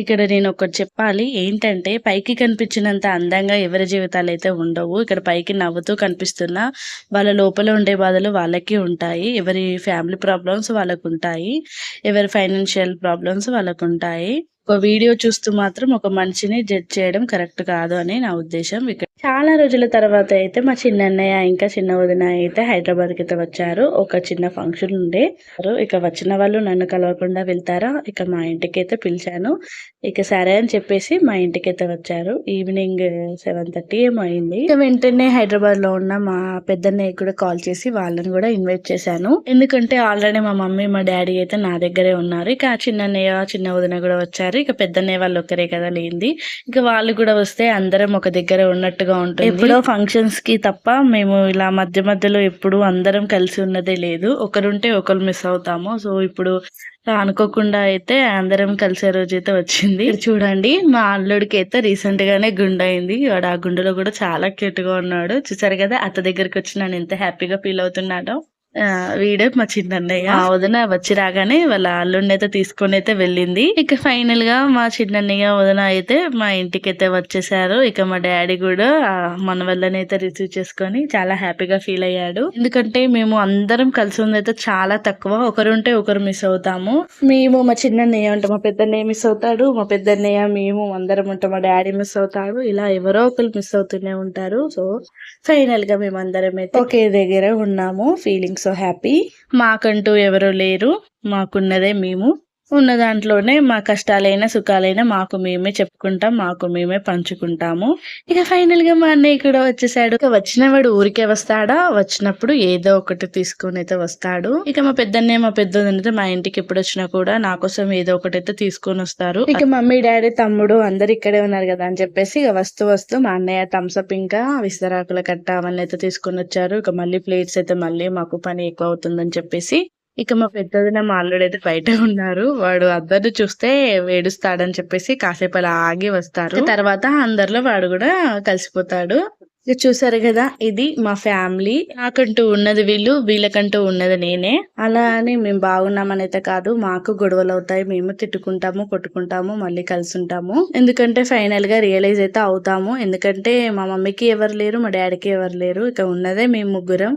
ఇక్కడ నేను ఒకటి చెప్పాలి. ఏంటంటే పైకి కనిపించినంత అందంగా ఎవరి జీవితాలైతే ఉండవు. ఇక్కడ పైకి నవ్వుతూ కనిపిస్తున్నా వాళ్ళ లోపల ఉండే బాధలు వాళ్ళకి ఉంటాయి. ఎవరి ఫ్యామిలీ ప్రాబ్లమ్స్ వాళ్ళకుంటాయి. ఎవరి ఫైనాన్షియల్ ప్రాబ్లమ్స్ వాళ్ళకుంటాయి. ఒక వీడియో చూస్తూ మాత్రం ఒక మనిషిని జడ్జ్ చేయడం కరెక్ట్ కాదు అని నా ఉద్దేశం. ఇక్కడ చాలా రోజుల తర్వాత అయితే మా చిన్నన్నయ్య ఇంకా చిన్న వదిన అయితే హైదరాబాద్కి అయితే వచ్చారు. ఒక చిన్న ఫంక్షన్ ఉండే. ఇక వచ్చిన వాళ్ళు నన్ను కలవకుండా వెళ్తారా, ఇక మా ఇంటికి అయితే పిలిచాను. ఇక సరే అని చెప్పేసి మా ఇంటికి అయితే వచ్చారు. ఈవినింగ్ 7:30 ఏమో అయింది. ఇక వెంటనే హైదరాబాద్ లో ఉన్న మా పెద్దన్నయ్య కూడా కాల్ చేసి వాళ్ళని కూడా ఇన్వైట్ చేశాను. ఎందుకంటే ఆల్రెడీ మా మమ్మీ మా డాడీ అయితే నా దగ్గరే ఉన్నారు. ఇక చిన్నన్నయ్య చిన్న వదిన కూడా వచ్చారు. ఇక పెద్దన్నయ్య వాళ్ళు ఒక్కరే కదా లేంది. ఇక వాళ్ళు కూడా వస్తే అందరం ఒక దగ్గర ఉన్నట్టుగా ఉంటుంది. ఎప్పుడో ఫంక్షన్స్ కి తప్ప మేము ఇలా మధ్య మధ్యలో ఎప్పుడు అందరం కలిసి ఉన్నదే లేదు. ఒకరుంటే ఒకరు మిస్ అవుతాము. సో ఇప్పుడు అనుకోకుండా అయితే అందరం కలిసే రోజు అయితే వచ్చింది. చూడండి మా అల్లుడికి అయితే రీసెంట్ గానే గుండె అయింది. వాడు ఆ గుండెలో కూడా చాలా క్యూట్ గా ఉన్నాడు. చూసారు కదా అత్త దగ్గరికి వచ్చి నేను ఎంత హ్యాపీగా ఫీల్ అవుతున్నాడో. వీడే మా చిన్నన్నయ్య. ఆ వదిన వచ్చి రాగానే వాళ్ళ అల్లుడిని అయితే తీసుకొని అయితే వెళ్ళింది. ఇక ఫైనల్ గా మా చిన్నన్నయ్య వదిన అయితే మా ఇంటికి అయితే వచ్చేసారు. ఇక మా డాడీ కూడా మన వల్లని అయితే రిసీవ్ చేసుకొని చాలా హ్యాపీగా ఫీల్ అయ్యాడు. ఎందుకంటే మేము అందరం కలిసి ఉంది అయితే చాలా తక్కువ. ఒకరుంటే ఒకరు మిస్ అవుతాము. మేము మా చిన్నన్నయ్య ఉంటాం, మా పెద్దన్నయ్య మిస్ అవుతాడు. మా పెద్దన్నయ్య మేము అందరం ఉంటాం, మా డాడీ మిస్ అవుతాడు. ఇలా ఎవరో ఒకరు మిస్ అవుతూనే ఉంటారు. సో ఫైనల్ గా మేము అందరం అయితే ఒకే దగ్గర ఉన్నాము. Feelings so happy. మాకంటూ ఎవరు లేరు, మాకున్నదే మేము. ఉన్న దాంట్లోనే మా కష్టాలైనా సుఖాలైనా మాకు మేమే చెప్పుకుంటాం, మాకు మేమే పంచుకుంటాము. ఇక ఫైనల్ గా మా అన్నయ్య కూడా వచ్చేసాడు. ఇక వచ్చినవాడు ఊరికే వస్తాడా, వచ్చినప్పుడు ఏదో ఒకటి తీసుకొని అయితే వస్తాడు. ఇక మా పెద్దన్నయ్య మా పెద్దోదైతే మా ఇంటికి ఎప్పుడు వచ్చినా కూడా నా కోసం ఏదో ఒకటి అయితే తీసుకొని వస్తారు. ఇక మమ్మీ డాడీ తమ్ముడు అందరు ఇక్కడే ఉన్నారు కదా అని చెప్పేసి ఇక వస్తూ మా అన్నయ్య థమ్స్అప్ ఇంకా విస్తరాకుల కట్ట అవన్నీ అయితే తీసుకొని వచ్చారు. ఇక మళ్ళీ ప్లేట్స్ అయితే మళ్ళీ మాకు పని ఎక్కువ అవుతుందని చెప్పేసి ఇక మా పెద్దదిన మా అల్లుడు అయితే బయట ఉన్నారు. వాడు అందరిని చూస్తే వేడుస్తాడని చెప్పేసి కాసేపు అలా ఆగి వస్తారు. తర్వాత అందరిలో వాడు కూడా కలిసిపోతాడు. ఇక చూసారు కదా ఇది మా ఫ్యామిలీ. నాకంటూ ఉన్నది వీళ్ళు, వీళ్ళకంటూ ఉన్నది నేనే. అలా అని మేము బాగున్నామని అయితే కాదు, మాకు గొడవలు అవుతాయి, మేము తిట్టుకుంటాము, కొట్టుకుంటాము, మళ్ళీ కలిసి ఉంటాము. ఎందుకంటే ఫైనల్ గా రియలైజ్ అయితే అవుతాము. ఎందుకంటే మా మమ్మీకి ఎవరు లేరు, మా డాడీకి ఎవరు లేరు. ఇక ఉన్నదే మేము ముగ్గురం.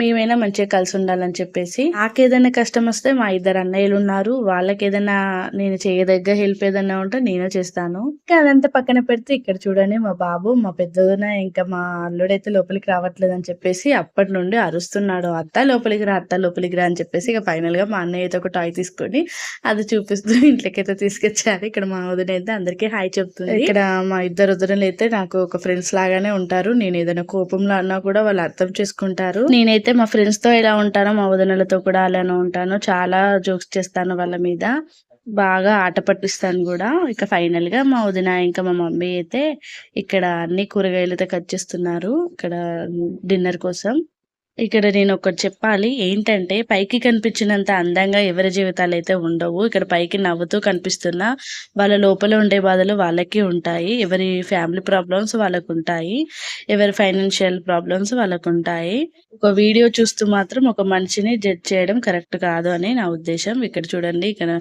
మేమైనా మంచిగా కలిసి ఉండాలని చెప్పేసి నాకేదైనా కష్టం వస్తే మా ఇద్దరు అన్నయ్యలు ఉన్నారు. వాళ్ళకి ఏదైనా నేను చేయదగ్గ హెల్ప్ ఏదైనా ఉంటే నేను చేస్తాను. ఇంకా అదంతా పక్కన పెడితే ఇక్కడ చూడండి మా బాబు, మా పెద్దదన ఇంకా మా అల్లుడైతే లోపలికి రావట్లేదు అని చెప్పేసి అప్పటి నుండి అరుస్తున్నాడు. అత్త లోపలికి రా, అత్త లోపలికి రా అని చెప్పేసి ఇక ఫైనల్ గా మా అన్నయ్య అయితే ఒక టాయ్ తీసుకొని అది చూపిస్తూ ఇంట్లోకైతే తీసుకొచ్చారు. ఇక్కడ మా వదిన అయితే అందరికీ హాయ్ చెప్తుంది. ఇక్కడ మా ఇద్దరు వదినలు అయితే నాకు ఒక ఫ్రెండ్స్ లాగానే ఉంటారు. నేను ఏదైనా కోపంలో అన్నా కూడా వాళ్ళు అర్థం చేసుకుంటారు. నేనైతే మా ఫ్రెండ్స్ తో ఎలా ఉంటానో మా వదినలతో కూడా అలానే ఉంటాను. చాలా జోక్స్ చేస్తాను వాళ్ళ మీద, బాగా ఆట పట్టిస్తాను కూడా. ఇక ఫైనల్ గా మా వదిన ఇంకా మా మమ్మీ అయితే ఇక్కడ అన్ని కూరగాయలు అయితే కట్ చేస్తున్నారు ఇక్కడ డిన్నర్ కోసం. ఇక్కడ నేను ఒకటి చెప్పాలి. ఏంటంటే పైకి కనిపించినంత అందంగా ఎవరి జీవితాలు అయితే ఉండవు. ఇక్కడ పైకి నవ్వుతూ కనిపిస్తున్నా వాళ్ళ లోపల ఉండే బాధలు వాళ్ళకి ఉంటాయి. ఎవరి ఫ్యామిలీ ప్రాబ్లమ్స్ వాళ్ళకు ఉంటాయి. ఎవరి ఫైనాన్షియల్ ప్రాబ్లమ్స్ వాళ్ళకు ఉంటాయి. ఒక వీడియో చూస్తూ మాత్రం ఒక మనిషిని జడ్జ్ చేయడం కరెక్ట్ కాదు అని నా ఉద్దేశం. ఇక్కడ చూడండి, ఇక్కడ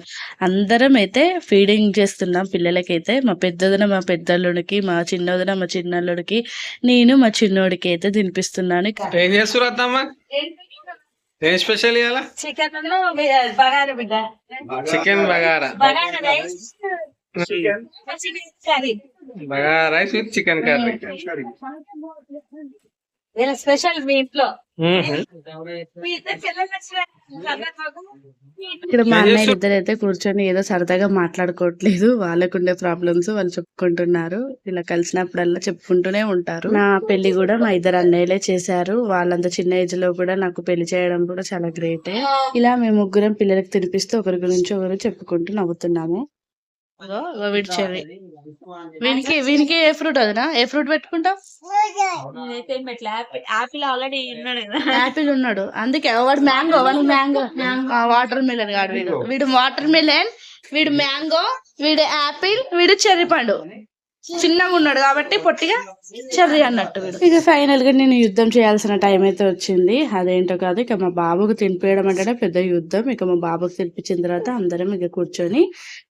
అందరం అయితే ఫీడింగ్ చేస్తున్నాం పిల్లలకైతే. మా పెద్దదిన మా పెద్దల్లుడికి, మా చిన్నదిన మా చిన్నల్లుడికి, నేను మా చిన్నోడికి అయితే తినిపిస్తున్నాను. ఏం స్పెషల్ ఇవాళ? చికెన్ బగారా బిడ్డ, chicken bagara, bagara rice, curry, bagara rice with chicken curry. ఇలా స్పెషల్ మీ ఇంట్లో. ఇక్కడ మా అన్నయ్య ఇద్దరు అయితే కూర్చొని ఏదో సరదాగా మాట్లాడుకోవట్లేదు. వాళ్ళకుండే ప్రాబ్లమ్స్ వాళ్ళు చెప్పుకుంటున్నారు. ఇలా కలిసినప్పుడల్లా చెప్పుకుంటూనే ఉంటారు. నా పెళ్లి కూడా మా ఇద్దరు అన్నయ్యలే చేశారు. వాళ్ళంత చిన్న ఏజ్ లో కూడా నాకు పెళ్లి చేయడం కూడా చాలా గ్రేటే. ఇలా మేము ముగ్గురం పిల్లలకి తినిపిస్తూ ఒకరి గురించి ఒకరు చెప్పుకుంటూ నవ్వుతున్నాము. వీనికి ఏ ఫ్రూట్ వదినా, ఏ ఫ్రూట్ పెట్టుకుంటావు? ఆపిల్ ఆల్రెడీ ఉన్నాడు కదా, యాపిల్ ఉన్నాడు అందుకే. వాడు మ్యాంగో, వాడు మ్యాంగో, వాటర్ మిలన్ కాదు వీడు. వీడు వాటర్ మిలన్, వీడు మ్యాంగో, వీడు యాపిల్, వీడు చెర్రీ పండు. చిన్నగా ఉన్నాడు కాబట్టి పొట్టిగా చెర్రీ అన్నట్టు వీడు. ఇక ఫైనల్ గా నేను యుద్ధం చేయాల్సిన టైం అయితే వచ్చింది. అదేంటో కాదు, ఇక మా బాబుకు తినిపించడం అంటేనే పెద్ద యుద్ధం. ఇక మా బాబుకు తినిపించిన తర్వాత అందరం ఇక కూర్చొని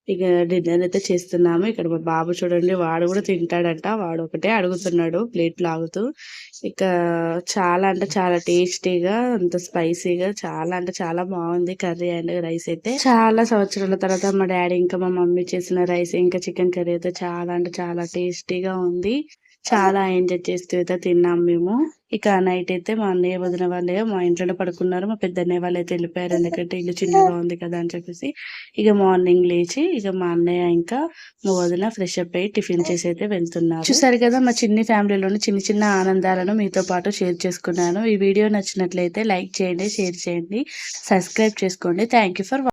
ఇక డిన్నర్ అయితే చేస్తున్నాము. ఇక్కడ మా బాబు చూడండి, వాడు కూడా తింటాడంట. వాడు ఒకటే అడుగుతున్నాడు ప్లేట్ లాగుతూ. ఇక చాలా అంటే చాలా టేస్టీగా, అంత స్పైసీగా, చాలా అంటే చాలా బాగుంది కర్రీ అండ్ రైస్ అయితే. చాలా సంవత్సరాల తర్వాత మా డాడీ ఇంకా మా మమ్మీ చేసిన రైస్ ఇంకా చికెన్ కర్రీ అయితే చాలా అంటే చాలా టేస్టీగా ఉంది. చాలా ఎంజాయ్ చేస్తూ అయితే తిన్నాం మేము. ఇక నైట్ అయితే మా అన్నయ్య వదిన వాళ్ళే మా ఇంట్లోనే పడుకున్నారు. మా పెద్ద అన్నయ్య వాళ్ళు అయితే వెళ్ళిపోయారు, ఎందుకంటే ఇల్లు చిన్నగా ఉంది కదా అని చెప్పేసి. ఇక మార్నింగ్ లేచి ఇక మా అన్నయ్య ఇంకా మా వదిన ఫ్రెష్ అప్ అయ్యి టిఫిన్ చేసి అయితే వెళ్తున్నారు. చూసారు కదా, మా చిన్ని ఫ్యామిలీలోని చిన్న చిన్న ఆనందాలను మీతో పాటు షేర్ చేసుకున్నాను. ఈ వీడియో నచ్చినట్లయితే లైక్ చేయండి, షేర్ చేయండి, సబ్స్క్రైబ్ చేసుకోండి. Thank you for